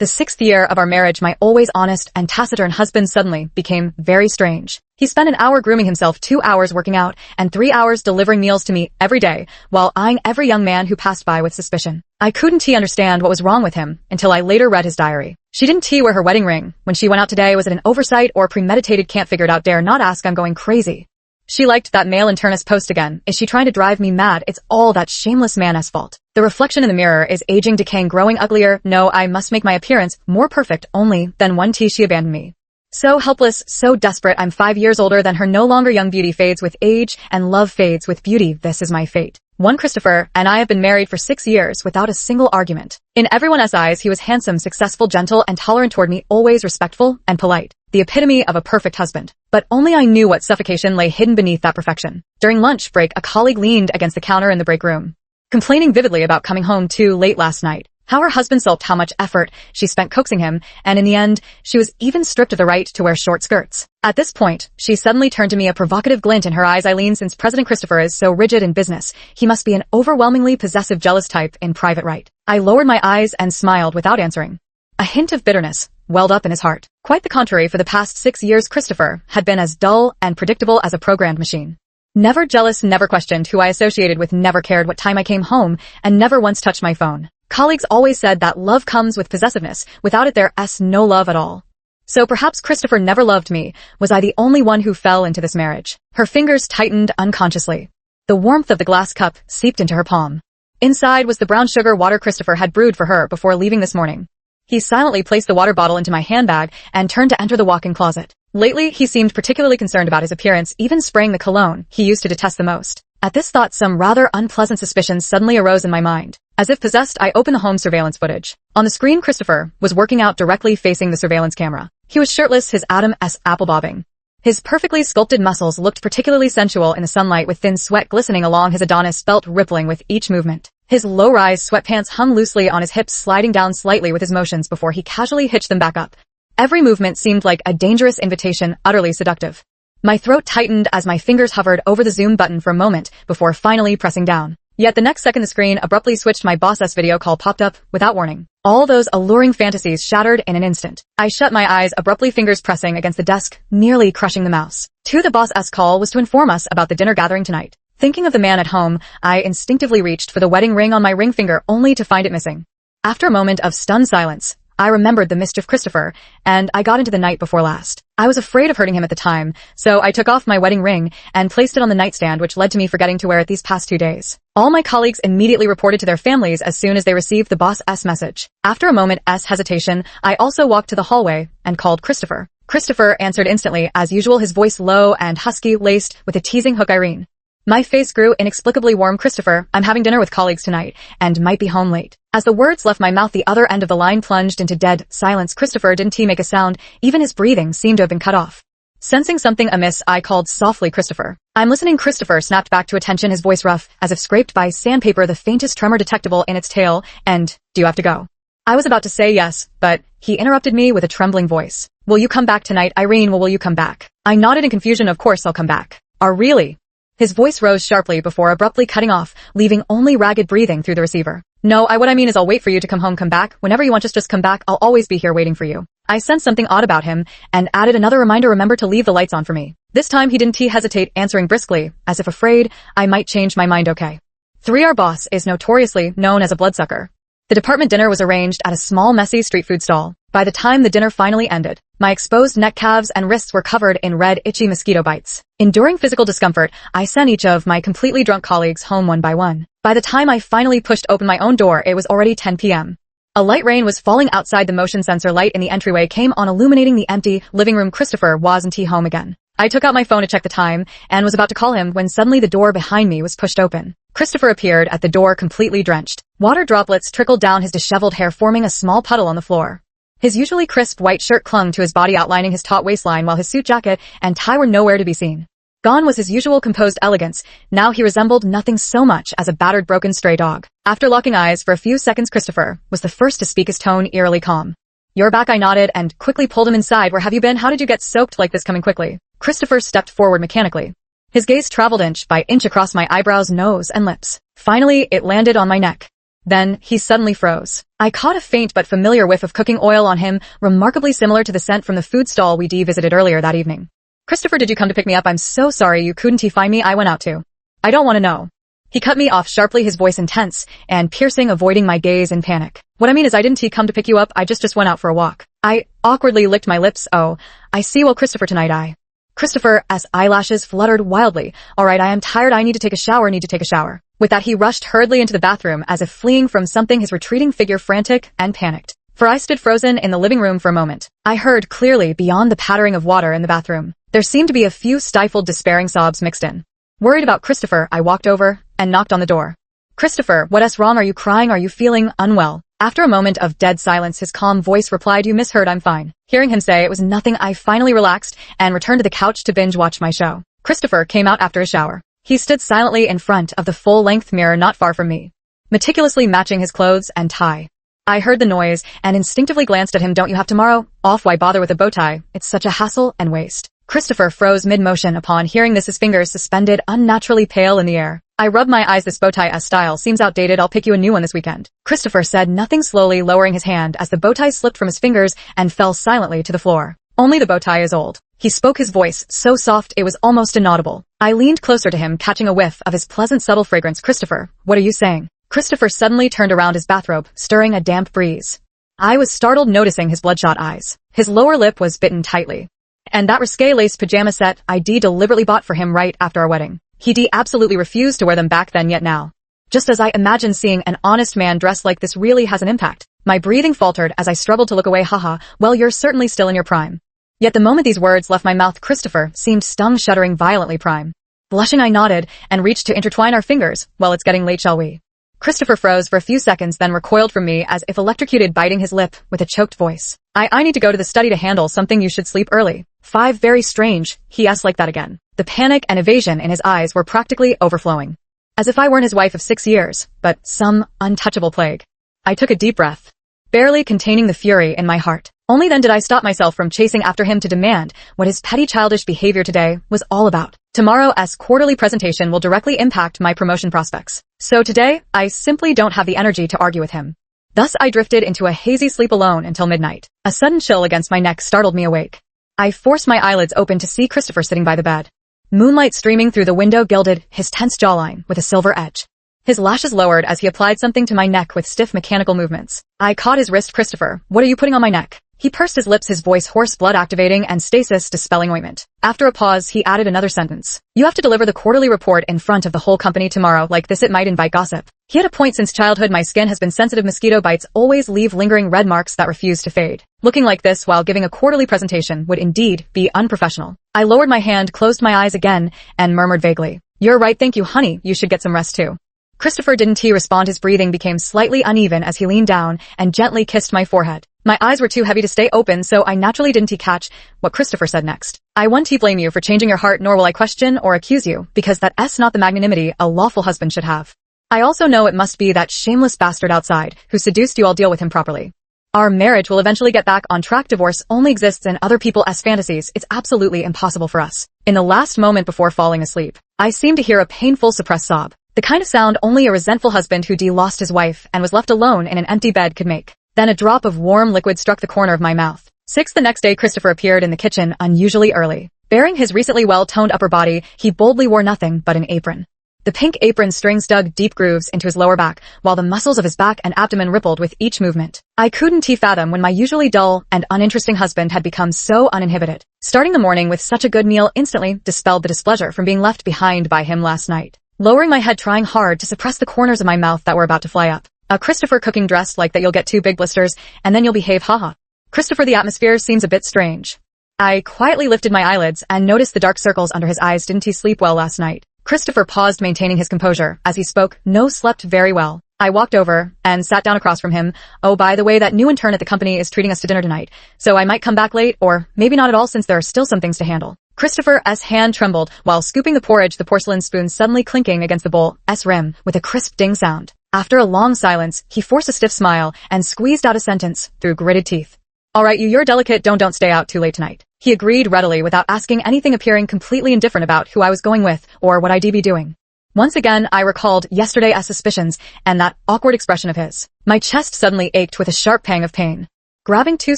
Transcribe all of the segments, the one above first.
The 6th year of our marriage, my always honest and taciturn husband suddenly became very strange. He spent an hour grooming himself, 2 hours working out, and 3 hours delivering meals to me every day, while eyeing every young man who passed by with suspicion. I couldn't understand what was wrong with him until I later read his diary. She didn't wear her wedding ring. When she went out today, was it an oversight or premeditated? Can't figure it out. Dare not ask, I'm going crazy. She liked that male internist post again. Is she trying to drive me mad? It's all that shameless man's fault. The reflection in the mirror is aging, decaying, growing uglier. No, I must make my appearance more perfect. Only then one tea she abandoned me. So helpless, so desperate. I'm 5 years older than her. No longer young. Beauty fades with age and love fades with beauty. This is my fate. One Christopher and I have been married for 6 years without a single argument. In everyone's eyes, he was handsome, successful, gentle, and tolerant toward me, always respectful and polite. The epitome of a perfect husband. But only I knew what suffocation lay hidden beneath that perfection. During lunch break, a colleague leaned against the counter in the break room, complaining vividly about coming home too late last night. How her husband sulked, how much effort she spent coaxing him, and in the end, she was even stripped of the right to wear short skirts. At this point, she suddenly turned to me, a provocative glint in her eyes. Eileen, since President Christopher is so rigid in business, he must be an overwhelmingly possessive, jealous type in private, right? I lowered my eyes and smiled without answering. A hint of bitterness welled up in his heart. Quite the contrary, for the past 6 years Christopher had been as dull and predictable as a programmed machine. Never jealous, never questioned who I associated with, never cared what time I came home, and never once touched my phone. Colleagues always said that love comes with possessiveness. Without it there's no love at all. So perhaps Christopher never loved me. Was I the only one who fell into this marriage? Her fingers tightened unconsciously. The warmth of the glass cup seeped into her palm. Inside was the brown sugar water Christopher had brewed for her before leaving this morning. He silently placed the water bottle into my handbag and turned to enter the walk-in closet. Lately, he seemed particularly concerned about his appearance, even spraying the cologne he used to detest the most. At this thought, some rather unpleasant suspicions suddenly arose in my mind. As if possessed, I opened the home surveillance footage. On the screen, Christopher was working out directly facing the surveillance camera. He was shirtless, his Adam-esque apple bobbing. His perfectly sculpted muscles looked particularly sensual in the sunlight, with thin sweat glistening along his Adonis belt, rippling with each movement. His low-rise sweatpants hung loosely on his hips, sliding down slightly with his motions before he casually hitched them back up. Every movement seemed like a dangerous invitation, utterly seductive. My throat tightened as my fingers hovered over the zoom button for a moment before finally pressing down. Yet the next second the screen abruptly switched. My boss's video call popped up without warning. All those alluring fantasies shattered in an instant. I shut my eyes abruptly, fingers pressing against the desk, nearly crushing the mouse. The boss's call was to inform us about the dinner gathering tonight. Thinking of the man at home, I instinctively reached for the wedding ring on my ring finger, only to find it missing. After a moment of stunned silence, I remembered the mischief Christopher, and I got into the night before last. I was afraid of hurting him at the time, so I took off my wedding ring and placed it on the nightstand, which led to me forgetting to wear it these past 2 days. All my colleagues immediately reported to their families as soon as they received the boss's message. After a moment's hesitation, I also walked to the hallway and called Christopher. Christopher answered instantly, as usual, his voice low and husky, laced with a teasing hook. Irene. My face grew inexplicably warm. Christopher, I'm having dinner with colleagues tonight, and might be home late. As the words left my mouth, the other end of the line plunged into dead silence. Christopher didn't make a sound, even his breathing seemed to have been cut off. Sensing something amiss, I called softly, Christopher. I'm listening. Christopher snapped back to attention, his voice rough, as if scraped by sandpaper, the faintest tremor detectable in its tail. And, do you have to go? I was about to say yes, but he interrupted me with a trembling voice. Will you come back tonight, Irene? Will you come back? I nodded in confusion. Of course I'll come back. Really? His voice rose sharply before abruptly cutting off, leaving only ragged breathing through the receiver. No, what I mean is I'll wait for you to come home. Come back. Whenever you want, just come back. I'll always be here waiting for you. I sensed something odd about him, and added another reminder, remember to leave the lights on for me. This time he didn't hesitate, answering briskly, as if afraid I might change my mind. Okay. 3. Our boss is notoriously known as a bloodsucker. The department dinner was arranged at a small, messy street food stall. By the time the dinner finally ended, my exposed neck, calves, and wrists were covered in red, itchy mosquito bites. Enduring physical discomfort, I sent each of my completely drunk colleagues home one by one. By the time I finally pushed open my own door, it was already 10 p.m. A light rain was falling outside. The motion sensor light in the entryway came on, illuminating the empty living room. Christopher wasn't home again. I took out my phone to check the time, and was about to call him when suddenly the door behind me was pushed open. Christopher appeared at the door, completely drenched. Water droplets trickled down his disheveled hair, forming a small puddle on the floor. His usually crisp white shirt clung to his body, outlining his taut waistline, while his suit jacket and tie were nowhere to be seen. Gone was his usual composed elegance. Now he resembled nothing so much as a battered, broken stray dog. After locking eyes for a few seconds, Christopher was the first to speak, his tone eerily calm. You're back. I nodded and quickly pulled him inside. Where have you been? How did you get soaked like this? Coming quickly. Christopher stepped forward mechanically. His gaze traveled inch by inch across my eyebrows, nose, and lips. Finally, it landed on my neck. Then, he suddenly froze. I caught a faint but familiar whiff of cooking oil on him, remarkably similar to the scent from the food stall we visited earlier that evening. Christopher, did you come to pick me up? I'm so sorry you couldn't find me. I went out too. I don't want to know. He cut me off sharply, his voice intense and piercing, avoiding my gaze in panic. What I mean is I didn't come to pick you up, I just went out for a walk. I awkwardly licked my lips. Oh, I see. Well, Christopher, tonight Christopher, as eyelashes fluttered wildly. Alright, I am tired, I need to take a shower. With that, he rushed hurriedly into the bathroom as if fleeing from something, his retreating figure frantic and panicked. For I stood frozen in the living room for a moment. I heard clearly beyond the pattering of water in the bathroom. There seemed to be a few stifled, despairing sobs mixed in. Worried about Christopher, I walked over and knocked on the door. Christopher, what's wrong? Are you crying? Are you feeling unwell? After a moment of dead silence, his calm voice replied, You misheard, I'm fine. Hearing him say it was nothing, I finally relaxed and returned to the couch to binge watch my show. Christopher came out after a shower. He stood silently in front of the full-length mirror not far from me, meticulously matching his clothes and tie. I heard the noise and instinctively glanced at him. Don't you have tomorrow off? Why bother with a bow tie? It's such a hassle and waste. Christopher froze mid-motion upon hearing this, his fingers suspended unnaturally pale in the air. I rubbed my eyes. This bow tie style seems outdated. I'll pick you a new one this weekend. Christopher said nothing, slowly lowering his hand as the bow tie slipped from his fingers and fell silently to the floor. Only the bow tie is old. He spoke, his voice so soft it was almost inaudible. I leaned closer to him, catching a whiff of his pleasant, subtle fragrance. Christopher, what are you saying? Christopher suddenly turned around his bathrobe, stirring a damp breeze. I was startled, noticing his bloodshot eyes. His lower lip was bitten tightly. And that risque lace pajama set I deliberately bought for him right after our wedding. He absolutely refused to wear them back then, yet now. Just as I imagined, seeing an honest man dressed like this really has an impact. My breathing faltered as I struggled to look away. Haha, well, you're certainly still in your prime. Yet the moment these words left my mouth, Christopher seemed stung, shuddering violently. Prime. Blushing, I nodded and reached to intertwine our fingers. Well, it's getting late, shall we? Christopher froze for a few seconds, then recoiled from me as if electrocuted, biting his lip with a choked voice. I need to go to the study to handle something. You should sleep early. 5 Very strange, he asked like that again. The panic and evasion in his eyes were practically overflowing. As if I weren't his wife of 6 years, but some untouchable plague. I took a deep breath, barely containing the fury in my heart. Only then did I stop myself from chasing after him to demand what his petty childish behavior today was all about. Tomorrow's quarterly presentation will directly impact my promotion prospects. So today, I simply don't have the energy to argue with him. Thus I drifted into a hazy sleep alone until midnight. A sudden chill against my neck startled me awake. I forced my eyelids open to see Christopher sitting by the bed. Moonlight streaming through the window gilded his tense jawline with a silver edge. His lashes lowered as he applied something to my neck with stiff mechanical movements. I caught his wrist. Christopher, what are you putting on my neck? He pursed his lips, his voice hoarse, blood activating and stasis dispelling ointment. After a pause, he added another sentence. You have to deliver the quarterly report in front of the whole company tomorrow. Like this, it might invite gossip. He had a point. Since childhood, my skin has been sensitive. Mosquito bites always leave lingering red marks that refuse to fade. Looking like this while giving a quarterly presentation would indeed be unprofessional. I lowered my hand, closed my eyes again, and murmured vaguely. You're right, thank you, honey. You should get some rest too. Christopher didn't respond. His breathing became slightly uneven as he leaned down and gently kissed my forehead. My eyes were too heavy to stay open, so I naturally didn't catch what Christopher said next. I won't blame you for changing your heart, nor will I question or accuse you, because that's not the magnanimity a lawful husband should have. I also know it must be that shameless bastard outside who seduced you. I'll deal with him properly. Our marriage will eventually get back on track. Divorce only exists in other people's fantasies. It's absolutely impossible for us. In the last moment before falling asleep, I seemed to hear a painful suppressed sob. The kind of sound only a resentful husband who lost his wife and was left alone in an empty bed could make. Then a drop of warm liquid struck the corner of my mouth. 6 The next day, Christopher appeared in the kitchen unusually early. Bearing his recently well-toned upper body, he boldly wore nothing but an apron. The pink apron strings dug deep grooves into his lower back, while the muscles of his back and abdomen rippled with each movement. I couldn't fathom when my usually dull and uninteresting husband had become so uninhibited. Starting the morning with such a good meal instantly dispelled the displeasure from being left behind by him last night. Lowering my head, trying hard to suppress the corners of my mouth that were about to fly up. Christopher, cooking dressed like that, you'll get 2 big blisters, and then you'll behave, haha. Christopher, the atmosphere seems a bit strange. I quietly lifted my eyelids and noticed the dark circles under his eyes. Didn't he sleep well last night? Christopher paused, maintaining his composure. As he spoke, no, slept very well. I walked over and sat down across from him. Oh, by the way, that new intern at the company is treating us to dinner tonight, so I might come back late, or maybe not at all since there are still some things to handle. Christopher's hand trembled while scooping the porridge, the porcelain spoon suddenly clinking against the bowl's rim with a crisp ding sound. After a long silence, he forced a stiff smile and squeezed out a sentence through gritted teeth. All right, you're delicate, don't stay out too late tonight. He agreed readily without asking anything, appearing completely indifferent about who I was going with or what I'd be doing. Once again, I recalled yesterday's suspicions and that awkward expression of his. My chest suddenly ached with a sharp pang of pain. Grabbing 2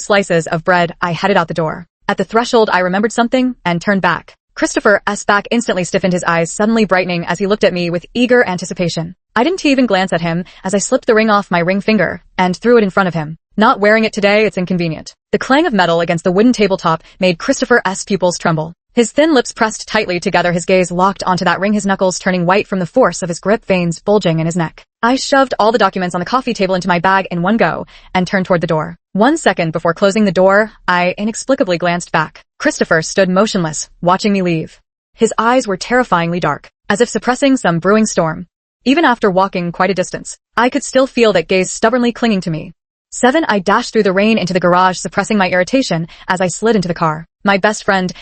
slices of bread, I headed out the door. At the threshold, I remembered something and turned back. Christopher's back instantly stiffened, his eyes suddenly brightening as he looked at me with eager anticipation. I didn't even glance at him as I slipped the ring off my ring finger and threw it in front of him. Not wearing it today, it's inconvenient. The clang of metal against the wooden tabletop made Christopher's pupils tremble. His thin lips pressed tightly together, his gaze locked onto that ring, his knuckles turning white from the force of his grip, veins bulging in his neck. I shoved all the documents on the coffee table into my bag in one go and turned toward the door. 1 second before closing the door, I inexplicably glanced back. Christopher stood motionless, watching me leave. His eyes were terrifyingly dark, as if suppressing some brewing storm. Even after walking quite a distance, I could still feel that gaze stubbornly clinging to me. 7. I dashed through the rain into the garage, suppressing my irritation as I slid into the car. My best friend's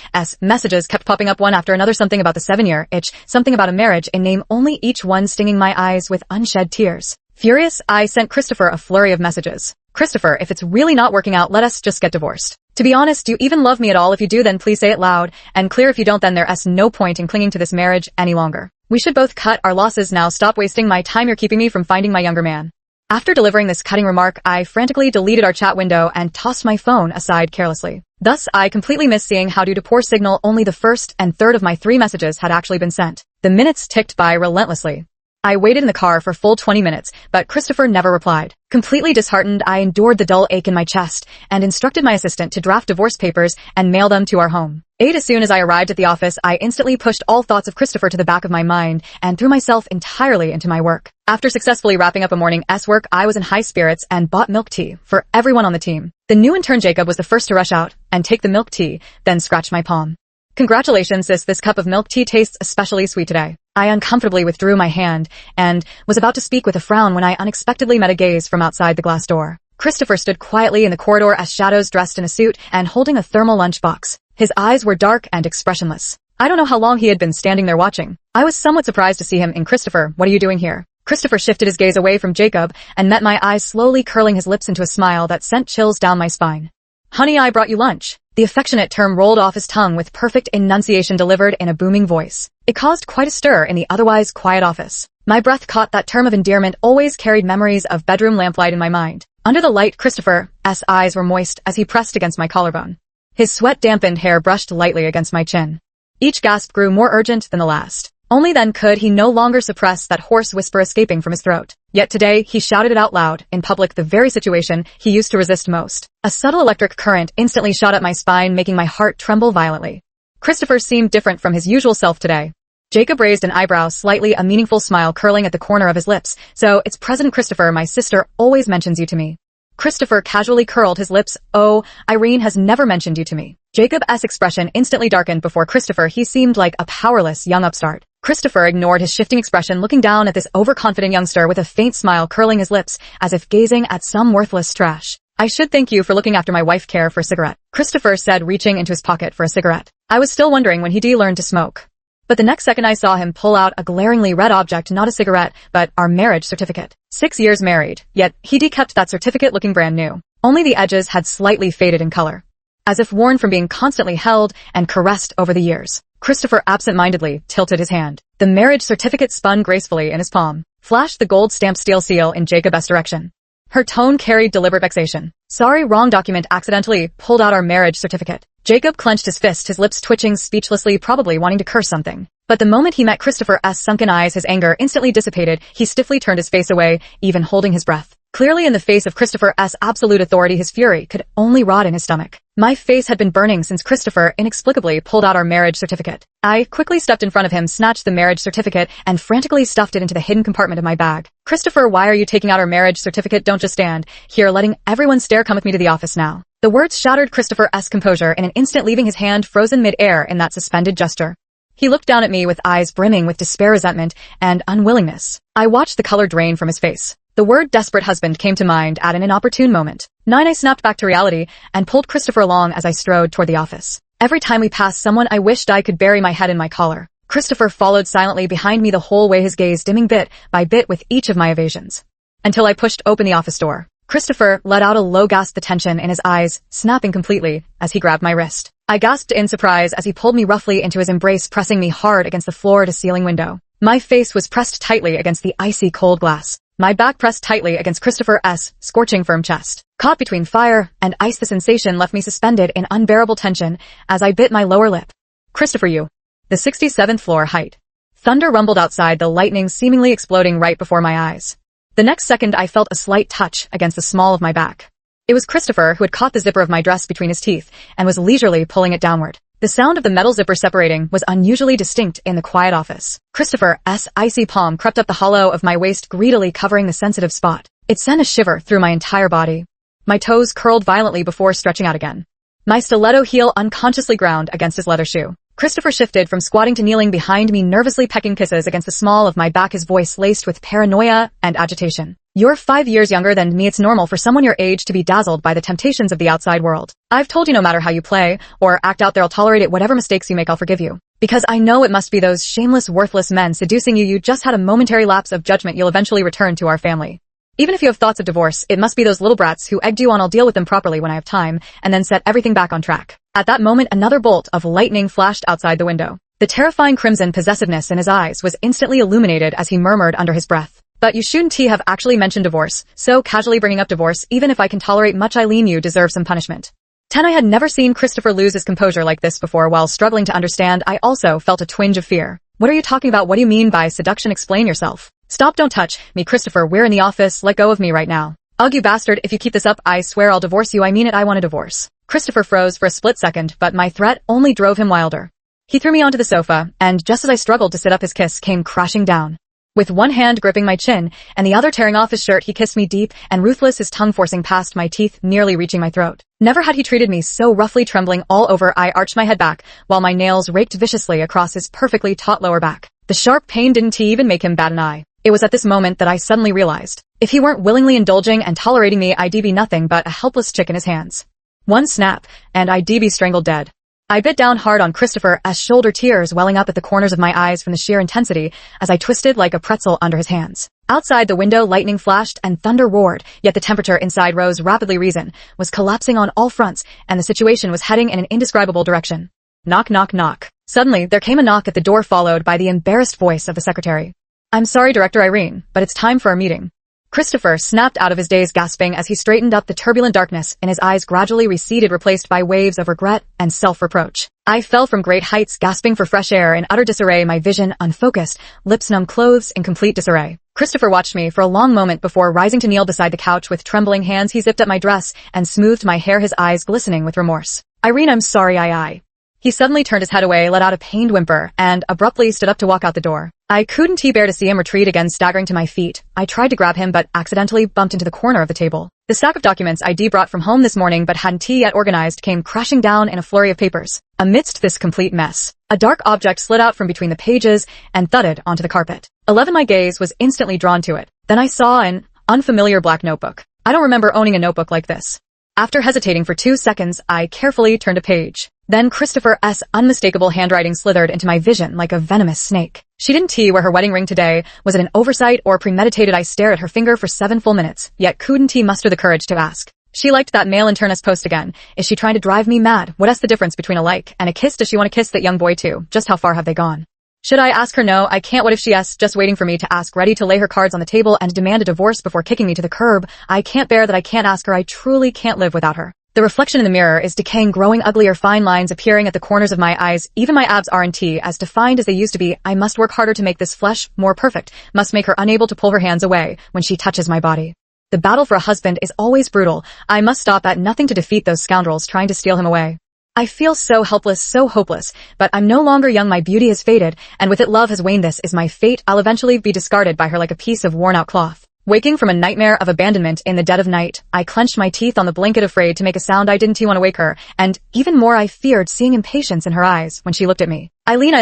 messages kept popping up one after another, something about the 7-year itch, something about a marriage in name only, each one stinging my eyes with unshed tears. Furious, I sent Christopher a flurry of messages. Christopher, if it's really not working out, let us just get divorced. To be honest, do you even love me at all? If you do, then please say it loud and clear. If you don't, then there's no point in clinging to this marriage any longer. We should both cut our losses now. Stop wasting my time. You're keeping me from finding my younger man. After delivering this cutting remark, I frantically deleted our chat window and tossed my phone aside carelessly. Thus, I completely missed seeing how, due to poor signal, only the first and third of my 3 messages had actually been sent. The minutes ticked by relentlessly. I waited in the car for full 20 minutes, but Christopher never replied. Completely disheartened, I endured the dull ache in my chest and instructed my assistant to draft divorce papers and mail them to our home. As soon as I arrived at the office, I instantly pushed all thoughts of Christopher to the back of my mind and threw myself entirely into my work. After successfully wrapping up a morning's work, I was in high spirits and bought milk tea for everyone on the team. The new intern Jacob was the first to rush out and take the milk tea, then scratch my palm. Congratulations, sis. This cup of milk tea tastes especially sweet today. I uncomfortably withdrew my hand and was about to speak with a frown when I unexpectedly met a gaze from outside the glass door. Christopher stood quietly in the corridor as shadows, dressed in a suit and holding a thermal lunchbox. His eyes were dark and expressionless. I don't know how long he had been standing there watching. I was somewhat surprised to see him in. Christopher, what are you doing here? Christopher shifted his gaze away from Jacob and met my eyes, slowly curling his lips into a smile that sent chills down my spine. Honey, I brought you lunch. The affectionate term rolled off his tongue with perfect enunciation, delivered in a booming voice. It caused quite a stir in the otherwise quiet office. My breath caught that term of endearment, always carried memories of bedroom lamplight in my mind. Under the light, Christopher's eyes were moist as he pressed against my collarbone. His sweat-dampened hair brushed lightly against my chin. Each gasp grew more urgent than the last. Only then could he no longer suppress that hoarse whisper escaping from his throat. Yet today, he shouted it out loud, in public, the very situation he used to resist most. A subtle electric current instantly shot up my spine, making my heart tremble violently. Christopher seemed different from his usual self today. Jacob raised an eyebrow slightly, a meaningful smile curling at the corner of his lips. So, it's President Christopher, my sister always mentions you to me. Christopher casually curled his lips. Oh, Irene has never mentioned you to me. Jacob's expression instantly darkened before Christopher. He seemed like a powerless young upstart. Christopher ignored his shifting expression, looking down at this overconfident youngster with a faint smile curling his lips, as if gazing at some worthless trash. I should thank you for looking after my wife. Care for a cigarette? Christopher said, reaching into his pocket for a cigarette. I was still wondering when he'd learned to smoke. But the next second I saw him pull out a glaringly red object, not a cigarette, but our marriage certificate. 6 years married, yet he'd kept that certificate looking brand new. Only the edges had slightly faded in color, as if worn from being constantly held and caressed over the years. Christopher absent-mindedly tilted his hand. The marriage certificate spun gracefully in his palm, flashed the gold stamped steel seal in Jacob's direction. Her tone carried deliberate vexation. Sorry, wrong document. Accidentally pulled out our marriage certificate. Jacob clenched his fist, his lips twitching speechlessly, probably wanting to curse something. But the moment he met Christopher's sunken eyes, his anger instantly dissipated. He stiffly turned his face away, even holding his breath. Clearly in the face of Christopher's absolute authority, his fury could only rot in his stomach. My face had been burning since Christopher inexplicably pulled out our marriage certificate. I quickly stepped in front of him, snatched the marriage certificate, and frantically stuffed it into the hidden compartment of my bag. Christopher, why are you taking out our marriage certificate? Don't just stand here letting everyone stare. Come with me to the office now. The words shattered Christopher's composure in an instant, leaving his hand frozen mid-air in that suspended gesture. He looked down at me with eyes brimming with despair, resentment, and unwillingness. I watched the color drain from his face. The word desperate husband came to mind at an inopportune moment. I snapped back to reality and pulled Christopher along as I strode toward the office. Every time we passed someone, I wished I could bury my head in my collar. Christopher followed silently behind me the whole way, his gaze dimming bit by bit with each of my evasions. Until I pushed open the office door. Christopher let out a low gasp, the tension in his eyes snapping completely as he grabbed my wrist. I gasped in surprise as he pulled me roughly into his embrace, pressing me hard against the floor-to-ceiling window. My face was pressed tightly against the icy cold glass. My back pressed tightly against Christopher's scorching firm chest. Caught between fire and ice, the sensation left me suspended in unbearable tension as I bit my lower lip. Christopher, you. The 67th floor height. Thunder rumbled outside, the lightning seemingly exploding right before my eyes. The next second I felt a slight touch against the small of my back. It was Christopher, who had caught the zipper of my dress between his teeth and was leisurely pulling it downward. The sound of the metal zipper separating was unusually distinct in the quiet office. Christopher's icy palm crept up the hollow of my waist, greedily covering the sensitive spot. It sent a shiver through my entire body. My toes curled violently before stretching out again. My stiletto heel unconsciously ground against his leather shoe. Christopher shifted from squatting to kneeling behind me, nervously pecking kisses against the small of my back, his voice laced with paranoia and agitation. You're 5 years younger than me. It's normal for someone your age to be dazzled by the temptations of the outside world. I've told you no matter how you play or act out there, I'll tolerate it. Whatever mistakes you make, I'll forgive you. Because I know it must be those shameless, worthless men seducing you. You just had a momentary lapse of judgment. You'll eventually return to our family. Even if you have thoughts of divorce, it must be those little brats who egged you on. I'll deal with them properly when I have time, and then set everything back on track. At that moment, another bolt of lightning flashed outside the window. The terrifying crimson possessiveness in his eyes was instantly illuminated as he murmured under his breath. But you shouldn't have actually mentioned divorce, so casually bringing up divorce. Even if I can tolerate much, Eileen, you deserve some punishment. 10. I had never seen Christopher lose his composure like this before. While struggling to understand, I also felt a twinge of fear. What are you talking about? What do you mean by seduction? Explain yourself. Stop, don't touch me, Christopher. We're in the office. Let go of me right now. Ugh, you bastard. If you keep this up, I swear I'll divorce you. I mean it. I want a divorce. Christopher froze for a split second, but my threat only drove him wilder. He threw me onto the sofa, and just as I struggled to sit up, his kiss came crashing down. With one hand gripping my chin and the other tearing off his shirt, he kissed me deep and ruthless, his tongue forcing past my teeth, nearly reaching my throat. Never had he treated me so roughly. Trembling all over, I arched my head back while my nails raked viciously across his perfectly taut lower back. The sharp pain didn't even make him bat an eye. It was at this moment that I suddenly realized, if he weren't willingly indulging and tolerating me, I'd be nothing but a helpless chick in his hands. One snap, and I'd be strangled dead. I bit down hard on Christopher's shoulder, tears welling up at the corners of my eyes from the sheer intensity as I twisted like a pretzel under his hands. Outside the window, lightning flashed and thunder roared, yet the temperature inside rose rapidly. Reason was collapsing on all fronts, and the situation was heading in an indescribable direction. Knock, knock, knock. Suddenly, there came a knock at the door, followed by the embarrassed voice of the secretary. I'm sorry, Director Irene, but it's time for our meeting. Christopher snapped out of his daze, gasping as he straightened up. The turbulent darkness in his eyes gradually receded, replaced by waves of regret and self-reproach. I fell from great heights, gasping for fresh air in utter disarray, my vision unfocused, lips numb, clothes in complete disarray. Christopher watched me for a long moment before rising to kneel beside the couch. With trembling hands, he zipped up my dress and smoothed my hair, his eyes glistening with remorse. Irene, I'm sorry, He suddenly turned his head away, let out a pained whimper, and abruptly stood up to walk out the door. I couldn't bear to see him retreat again, staggering to my feet. I tried to grab him, but accidentally bumped into the corner of the table. The stack of documents I'd brought from home this morning but hadn't yet organized came crashing down in a flurry of papers. Amidst this complete mess, a dark object slid out from between the pages and thudded onto the carpet. 11. My gaze was instantly drawn to it. Then I saw an unfamiliar black notebook. I don't remember owning a notebook like this. After hesitating for 2 seconds, I carefully turned a page. Then Christopher's unmistakable handwriting slithered into my vision like a venomous snake. She didn't wear her wedding ring today. Was it an oversight or premeditated? I stared at her finger for 7 full minutes, yet couldn't muster the courage to ask. She liked that mail internist post again. Is she trying to drive me mad? What's the difference between a like and a kiss? Does she want to kiss that young boy too? Just how far have they gone? Should I ask her no? I can't. What if she yes, just waiting for me to ask, ready to lay her cards on the table and demand a divorce before kicking me to the curb? I can't bear that. I can't ask her. I truly can't live without her. The reflection in the mirror is decaying, growing uglier, fine lines appearing at the corners of my eyes. Even my abs aren't as defined as they used to be. I must work harder to make this flesh more perfect, must make her unable to pull her hands away when she touches my body. The battle for a husband is always brutal. I must stop at nothing to defeat those scoundrels trying to steal him away. I feel so helpless, so hopeless, but I'm no longer young. My beauty has faded, and with it love has waned. This is my fate. I'll eventually be discarded by her like a piece of worn-out cloth. Waking from a nightmare of abandonment in the dead of night, I clenched my teeth on the blanket, afraid to make a sound. I didn't want to wake her, and even more I feared seeing impatience in her eyes when she looked at me. Eileen,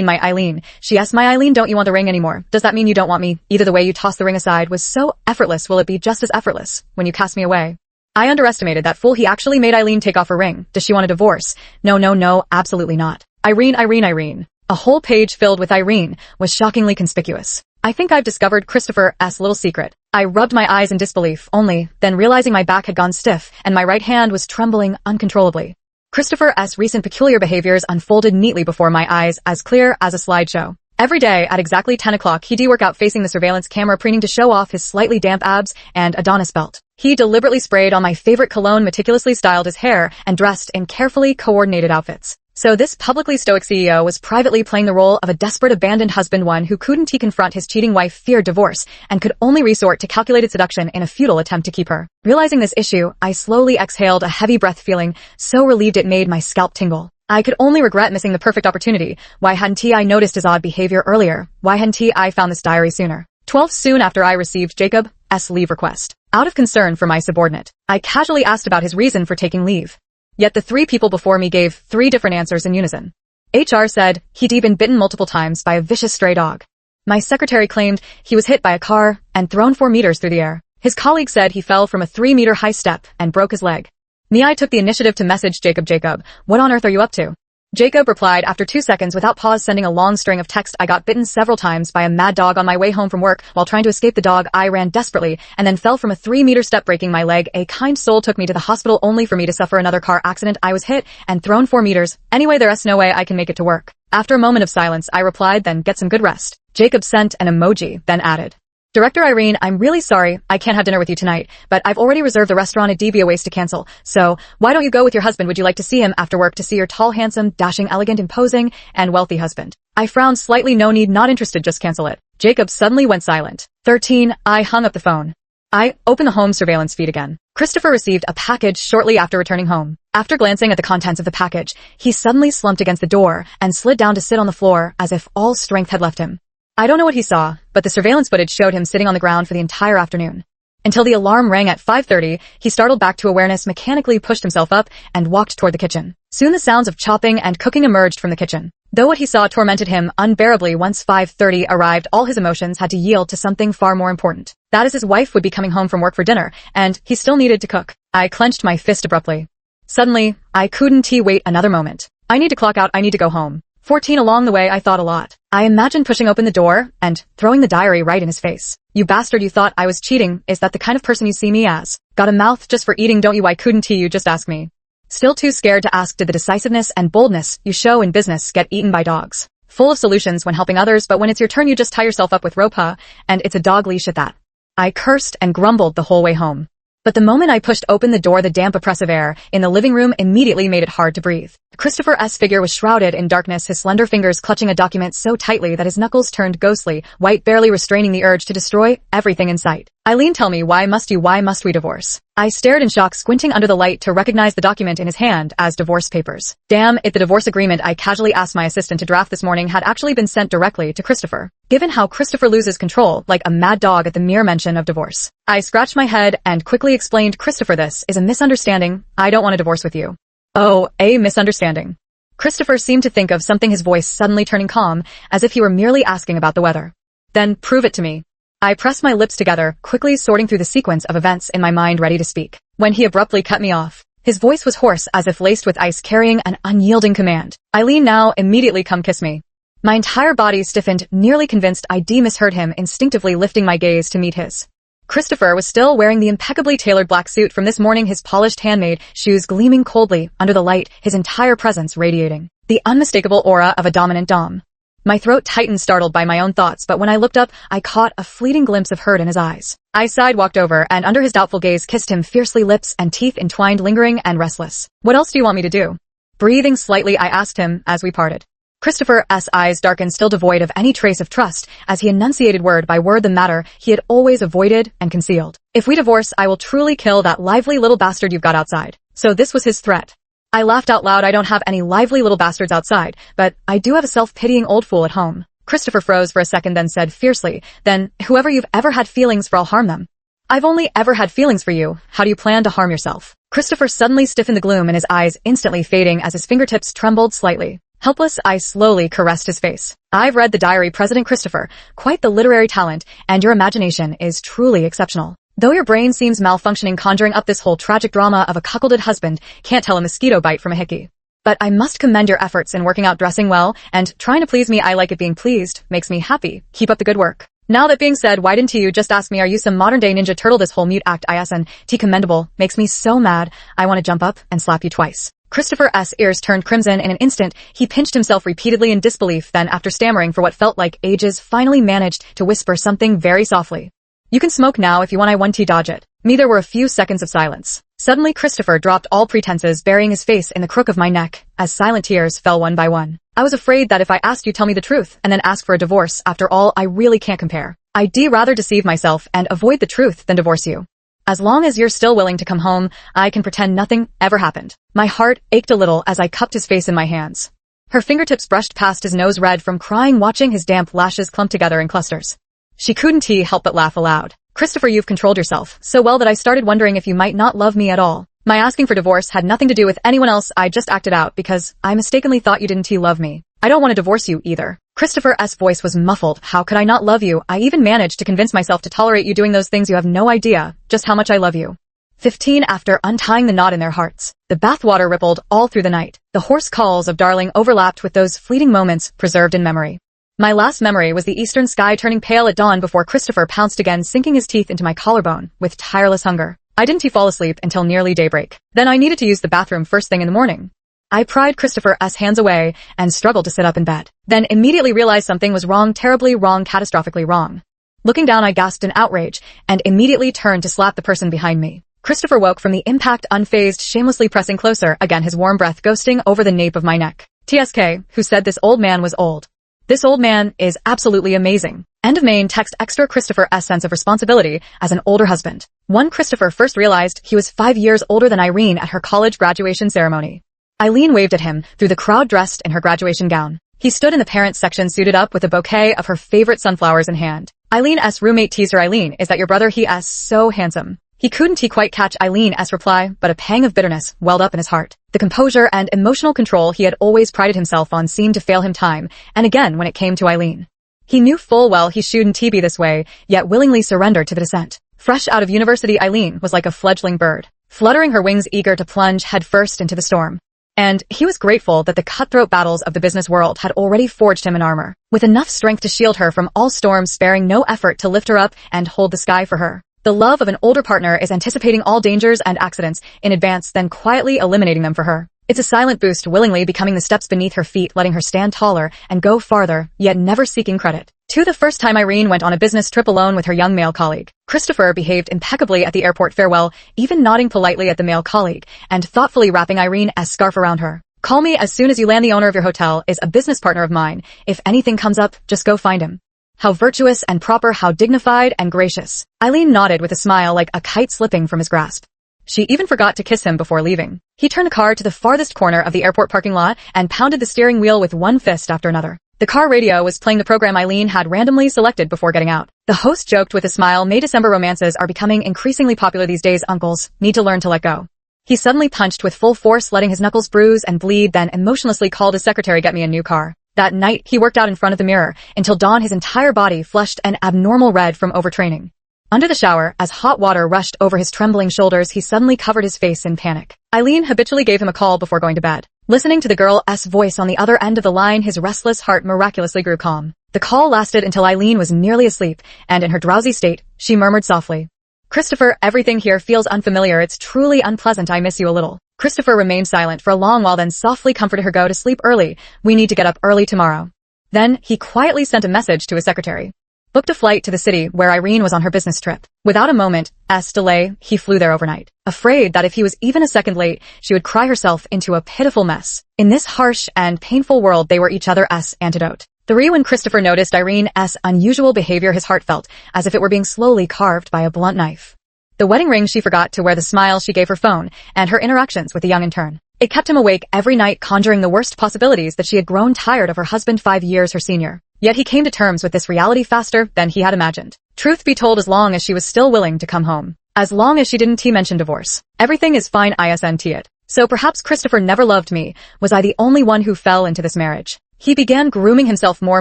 my Eileen. She asked, my Eileen, don't you want the ring anymore? Does that mean you don't want me? Either the way you tossed the ring aside was so effortless, will it be just as effortless when you cast me away? I underestimated that fool. He actually made Eileen take off her ring. Does she want a divorce? No, absolutely not. Irene. A whole page filled with Irene was shockingly conspicuous. I think I've discovered Christopher's little secret. I rubbed my eyes in disbelief, only then realizing my back had gone stiff and my right hand was trembling uncontrollably. Christopher's recent peculiar behaviors unfolded neatly before my eyes, as clear as a slideshow. Every day at exactly 10 o'clock, he'd work out facing the surveillance camera, preening to show off his slightly damp abs and Adonis belt. He deliberately sprayed on my favorite cologne, meticulously styled his hair, and dressed in carefully coordinated outfits. So this publicly stoic CEO was privately playing the role of a desperate abandoned husband, one who couldn't confront his cheating wife, feared divorce, and could only resort to calculated seduction in a futile attempt to keep her. Realizing this issue, I slowly exhaled a heavy breath, feeling so relieved it made my scalp tingle. I could only regret missing the perfect opportunity. Why hadn't I noticed his odd behavior earlier? Why hadn't I found this diary sooner? 12 soon after I received Jacob's leave request. Out of concern for my subordinate, I casually asked about his reason for taking leave. Yet the three people before me gave 3 different answers in unison. HR said he'd been bitten multiple times by a vicious stray dog. My secretary claimed he was hit by a car and thrown 4 meters through the air. His colleague said he fell from a 3-meter high step and broke his leg. I took the initiative to message Jacob, what on earth are you up to? Jacob replied after 2 seconds without pause, sending a long string of text. I got bitten several times by a mad dog on my way home from work. While trying to escape the dog, I ran desperately and then fell from a 3-meter step, breaking my leg. A kind soul took me to the hospital only for me to suffer another car accident. I was hit and thrown 4 meters. Anyway, there's no way I can make it to work. After a moment of silence, I replied, then get some good rest. Jacob sent an emoji, then added, Director Irene, I'm really sorry I can't have dinner with you tonight, but I've already reserved the restaurant. It'd be a waste to cancel. So, why don't you go with your husband? Would you like to see him after work, to see your tall, handsome, dashing, elegant, imposing, and wealthy husband? I frowned slightly. No need, not interested, just cancel it. Jacob suddenly went silent. 13. I hung up the phone. I opened the home surveillance feed again. Christopher received a package shortly after returning home. After glancing at the contents of the package, he suddenly slumped against the door and slid down to sit on the floor as if all strength had left him. I don't know what he saw, but the surveillance footage showed him sitting on the ground for the entire afternoon. Until the alarm rang at 5:30, he startled back to awareness, mechanically pushed himself up, and walked toward the kitchen. Soon the sounds of chopping and cooking emerged from the kitchen. Though what he saw tormented him unbearably, once 5:30 arrived, all his emotions had to yield to something far more important. That is, his wife would be coming home from work for dinner, and he still needed to cook. I clenched my fist abruptly. Suddenly, I couldn't wait another moment. I need to clock out, I need to go home. 14. Along the way, I thought a lot. I imagined pushing open the door and throwing the diary right in his face. You bastard, you thought I was cheating. Is that the kind of person you see me as? Got a mouth just for eating, don't you? Why couldn't you just ask me? Still too scared to ask, did the decisiveness and boldness you show in business get eaten by dogs? Full of solutions when helping others, but when it's your turn you just tie yourself up with rope, and it's a dog leash at that. I cursed and grumbled the whole way home. But the moment I pushed open the door, the damp, oppressive air in the living room immediately made it hard to breathe. Christopher's figure was shrouded in darkness, his slender fingers clutching a document so tightly that his knuckles turned ghostly white, barely restraining the urge to destroy everything in sight. Eileen, tell me, why must we divorce? I stared in shock, squinting under the light to recognize the document in his hand as divorce papers. Damn it, the divorce agreement I casually asked my assistant to draft this morning had actually been sent directly to Christopher. Given how Christopher loses control like a mad dog at the mere mention of divorce, I scratched my head and quickly explained, Christopher, this is a misunderstanding. I don't want to divorce with you. Oh, a misunderstanding. Christopher seemed to think of something, his voice suddenly turning calm, as if he were merely asking about the weather. Then prove it to me. I pressed my lips together, quickly sorting through the sequence of events in my mind, ready to speak, when he abruptly cut me off. His voice was hoarse, as if laced with ice, carrying an unyielding command. Eileen, now, immediately come kiss me. My entire body stiffened, nearly convinced I'd misheard him, instinctively lifting my gaze to meet his. Christopher was still wearing the impeccably tailored black suit from this morning, his polished handmade shoes gleaming coldly under the light, his entire presence radiating the unmistakable aura of a dominant dom. My throat tightened, startled by my own thoughts, but when I looked up, I caught a fleeting glimpse of hurt in his eyes. I sighed, walked over, and under his doubtful gaze kissed him fiercely, lips and teeth entwined, lingering and restless. What else do you want me to do? Breathing slightly, I asked him as we parted. Christopher's eyes darkened, still devoid of any trace of trust, as he enunciated word by word the matter he had always avoided and concealed. If we divorce, I will truly kill that lively little bastard you've got outside. So this was his threat. I laughed out loud. I don't have any lively little bastards outside, but I do have a self-pitying old fool at home. Christopher froze for a second, then said fiercely, then whoever you've ever had feelings for, I'll harm them. I've only ever had feelings for you. How do you plan to harm yourself? Christopher suddenly stiffened, the gloom in his eyes instantly fading as his fingertips trembled slightly. Helpless, I slowly caressed his face. I've read the diary, President Christopher. Quite the literary talent, and your imagination is truly exceptional. Though your brain seems malfunctioning, conjuring up this whole tragic drama of a cuckolded husband can't tell a mosquito bite from a hickey. But I must commend your efforts in working out, dressing well, and trying to please me. I like it. Being pleased makes me happy. Keep up the good work. Now that being said, why didn't you just ask me, are you some modern-day Ninja Turtle? This whole mute act, ISNT commendable, makes me so mad, I want to jump up and slap you twice. Christopher's ears turned crimson in an instant. He pinched himself repeatedly in disbelief, then after stammering for what felt like ages, finally managed to whisper something very softly. "You can smoke now if you want. I want to dodge it." There were a few seconds of silence. Suddenly Christopher dropped all pretenses, burying his face in the crook of my neck, as silent tears fell one by one. "I was afraid that if I asked you tell me the truth, and then ask for a divorce, after all, I really can't compare. I'd rather deceive myself and avoid the truth than divorce you. As long as you're still willing to come home, I can pretend nothing ever happened." My heart ached a little as I cupped his face in my hands. Her fingertips brushed past his nose, red from crying, watching his damp lashes clump together in clusters. She couldn't help but laugh aloud. "Christopher, you've controlled yourself so well that I started wondering if you might not love me at all. My asking for divorce had nothing to do with anyone else. I just acted out because I mistakenly thought you didn't love me. I don't want to divorce you either." Christopher's voice was muffled. "How could I not love you? I even managed to convince myself to tolerate you doing those things. You have no idea just how much I love you." 15 after untying the knot in their hearts, the bathwater rippled all through the night. The hoarse calls of darling overlapped with those fleeting moments preserved in memory. My last memory was the eastern sky turning pale at dawn before Christopher pounced again, sinking his teeth into my collarbone with tireless hunger. I didn't fall asleep until nearly daybreak. Then I needed to use the bathroom first thing in the morning. I pried Christopher's hands away and struggled to sit up in bed. Then immediately realized something was wrong, terribly wrong, catastrophically wrong. Looking down, I gasped in outrage and immediately turned to slap the person behind me. Christopher woke from the impact unfazed, shamelessly pressing closer, again his warm breath ghosting over the nape of my neck. "TSK, who said this old man was old? This old man is absolutely amazing." End of main text. Extra. Christopher's sense of responsibility as an older husband. One, Christopher first realized he was 5 years older than Irene at her college graduation ceremony. Eileen waved at him through the crowd dressed in her graduation gown. He stood in the parents section suited up with a bouquet of her favorite sunflowers in hand. Eileen's roommate teased her. "Eileen, is that your brother? He's so handsome." He couldn't quite catch Eileen's reply, but a pang of bitterness welled up in his heart. The composure and emotional control he had always prided himself on seemed to fail him time and again when it came to Eileen. He knew full well he shouldn't be this way, yet willingly surrendered to the descent. Fresh out of university, Eileen was like a fledgling bird, fluttering her wings, eager to plunge headfirst into the storm. And he was grateful that the cutthroat battles of the business world had already forged him an armor, with enough strength to shield her from all storms, sparing no effort to lift her up and hold the sky for her. The love of an older partner is anticipating all dangers and accidents in advance, then quietly eliminating them for her. It's a silent boost, willingly becoming the steps beneath her feet, letting her stand taller and go farther, yet never seeking credit. The first time Irene went on a business trip alone with her young male colleague. Christopher behaved impeccably at the airport farewell, even nodding politely at the male colleague and thoughtfully wrapping Irene's scarf around her. "Call me as soon as you land. The owner of your hotel is a business partner of mine. If anything comes up, just go find him." How virtuous and proper, how dignified and gracious. Eileen nodded with a smile, like a kite slipping from his grasp. She even forgot to kiss him before leaving. He turned the car to the farthest corner of the airport parking lot and pounded the steering wheel with one fist after another. The car radio was playing the program Eileen had randomly selected before getting out. The host joked with a smile, "May December romances are becoming increasingly popular these days. Uncles need to learn to let go." He suddenly punched with full force, letting his knuckles bruise and bleed, then emotionlessly called his secretary, "Get me a new car." That night, he worked out in front of the mirror until dawn, his entire body flushed an abnormal red from overtraining. Under the shower, as hot water rushed over his trembling shoulders, he suddenly covered his face in panic. Eileen habitually gave him a call before going to bed. Listening to the girl's voice on the other end of the line, his restless heart miraculously grew calm. The call lasted until Eileen was nearly asleep, and in her drowsy state, she murmured softly, "Christopher, everything here feels unfamiliar. It's truly unpleasant. I miss you a little." Christopher remained silent for a long while, then softly comforted her. "Go to sleep early. We need to get up early tomorrow." Then he quietly sent a message to his secretary. Booked a flight to the city where Irene was on her business trip. Without a moment's delay, he flew there overnight, afraid that if he was even a second late, she would cry herself into a pitiful mess. In this harsh and painful world, they were each other's antidote. 3. When Christopher noticed Irene's unusual behavior, his heart felt as if it were being slowly carved by a blunt knife. The wedding ring she forgot to wear, the smile she gave her phone, and her interactions with the young intern. It kept him awake every night, conjuring the worst possibilities that she had grown tired of her husband 5 years her senior. Yet he came to terms with this reality faster than he had imagined. Truth be told, as long as she was still willing to come home, as long as she didn't mention divorce, everything is fine. Isn't it? So perhaps Christopher never loved me. Was I the only one who fell into this marriage? He began grooming himself more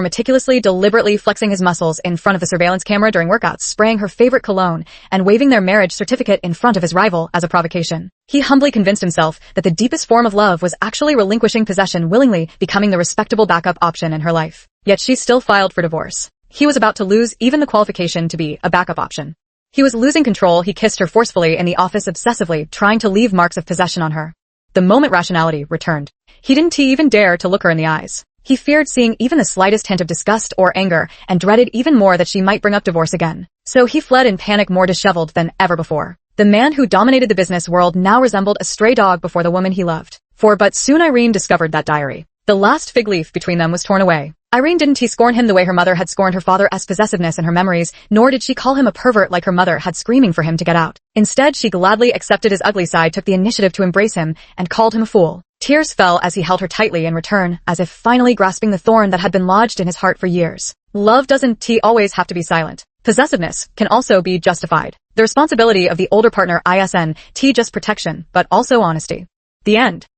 meticulously, deliberately flexing his muscles in front of the surveillance camera during workouts, spraying her favorite cologne, and waving their marriage certificate in front of his rival as a provocation. He humbly convinced himself that the deepest form of love was actually relinquishing possession, willingly becoming the respectable backup option in her life. Yet she still filed for divorce. He was about to lose even the qualification to be a backup option. He was losing control. He kissed her forcefully in the office, obsessively, trying to leave marks of possession on her. the moment rationality returned. He didn't even dare to look her in the eyes. He feared seeing even the slightest hint of disgust or anger, and dreaded even more that she might bring up divorce again. So he fled in panic, more disheveled than ever before. The man who dominated the business world now resembled a stray dog before the woman he loved. But soon Irene discovered that diary. The last fig leaf between them was torn away. Irene didn't scorn him the way her mother had scorned her father as possessiveness in her memories, nor did she call him a pervert like her mother had, screaming for him to get out. Instead, she gladly accepted his ugly side, took the initiative to embrace him, and called him a fool. Tears fell as he held her tightly in return, as if finally grasping the thorn that had been lodged in his heart for years. Love doesn't always have to be silent. Possessiveness can also be justified. The responsibility of the older partner isn't just protection, but also honesty. The end.